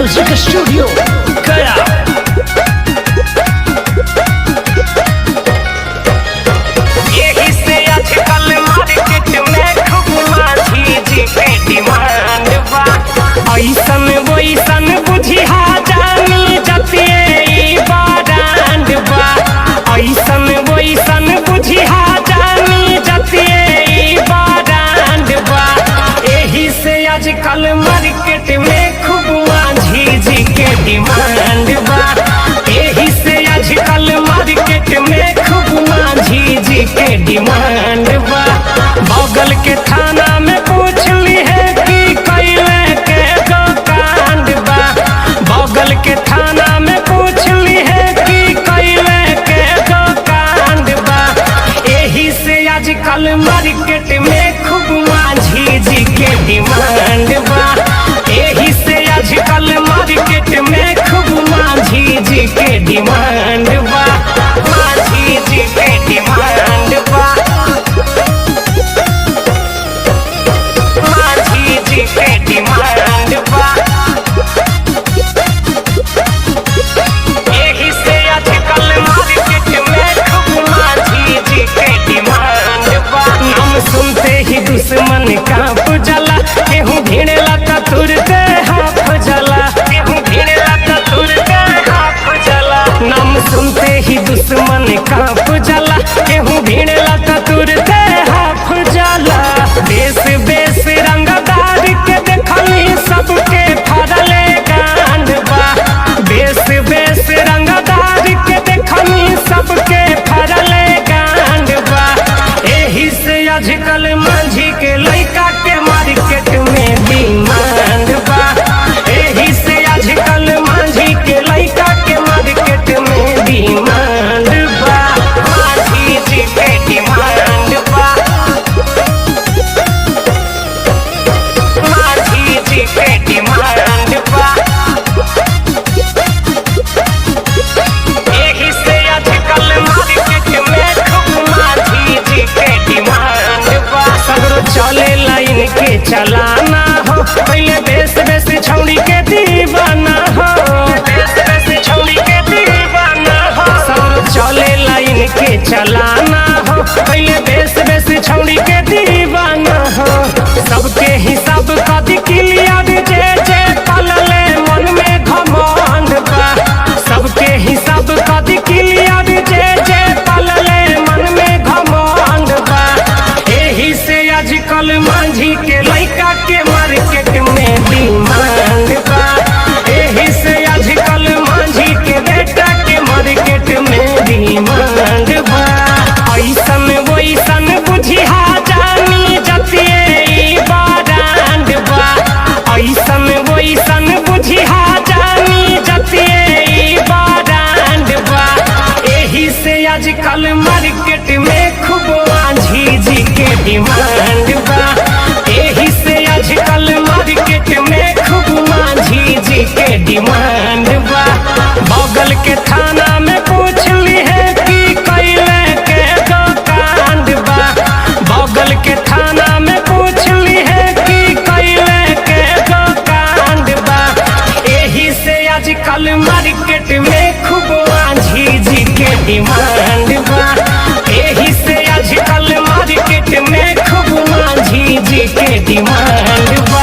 Music studio गया। यही से आजकल मार्केट में खूब माझी जी के डिमांड बा। ऐसन वैसन बुझिया जानी जतिए ई ब्रांड बा। ऐसन वैसन बुझिया जानी जतिए ई ब्रांड बा। यही से आजकल मार्केट में खूब माझी जी के डिमांड बा। यही से आजकल मार्केट में खूब माझी जी के डिमांड बा। बगल के थाना में पूछ ली है कि कैले के दुकान बा। बगल के थाना में पूछ ली है कि कैले के दुकान बा। यही से आजकल मार्केट में खूब माझी जी के डिमांड बा। यही से आजकल मार्केट में खूब माझी जी के डिमांड बा। माझी जी के डिमांड बा। माझी जी के डिमांड बा। यही से आजकल मार्केट में खूब माझी जी के डिमांड बा। नाम सुनते ही दुश्मन कांप जाला। केहू भिड़ेला त तुरते हाफ जाला। केहू भिड़ेला त तुरते हाफ जाला। नाम सुनते ही दुश्मन कांप जाला। केहू भिड़ेला त तुरते हाफ जाला। देश बेस रंगदार के देखली सबके फरले गांड बा। देश बेस रंगदार के देखली सबके फरले गांड बा। यही से आजकल माझी के लइका के मार्केट में डिमांड बा। यही से आजकल माझी के लइका के मार्केट में डिमांड बा। माझी जी के डिमांड बा। माझी जी के डिमांड बा। यही से आजकल मार्केट में खूब माझी जी के डिमांड बा। सगरो चले लाइन के चलाना हो। पहले बेस बेस छौड़ी के दीवाना हो। बेस बेस छौड़ी के दीवाना हो। सगरो चले लाइन के चलाना हो। पहले बेस बेस छौड़ी के दीवाना हो। सबके हिसाब कदी क्लियर जे जे पलले मन में घमंड बा। सबके हिसाब कदी क्लियर जे जे पलले मन में घमंड बा। यही से आजकल माझी के लइका के मार्केट में डिमांड बा। यही से आजकल माझी के बेटा के मार्केट में डिमांड बा। ऐसन वैसन बुझिया जानी जतिए ई ब्रांड बा। ऐसन वैसन बुझिया जानी जतिए ई ब्रांड बा। यही से आजकल मार्केट में खूब माझी जी के डिमांड बा। यही से आजकल मार्केट में खूब माझी जी के डिमांड बा। बगल के थाना में पूछ ली है कि कैले के दुकान बा। बगल के थाना में पूछ ली है कि कैले के दुकान बा। यही से आजकल मार्केट में खूब माझी जी के डिमांड बा। यही से आजकल मार्केट में खूब माझी जी के डिमांड बा।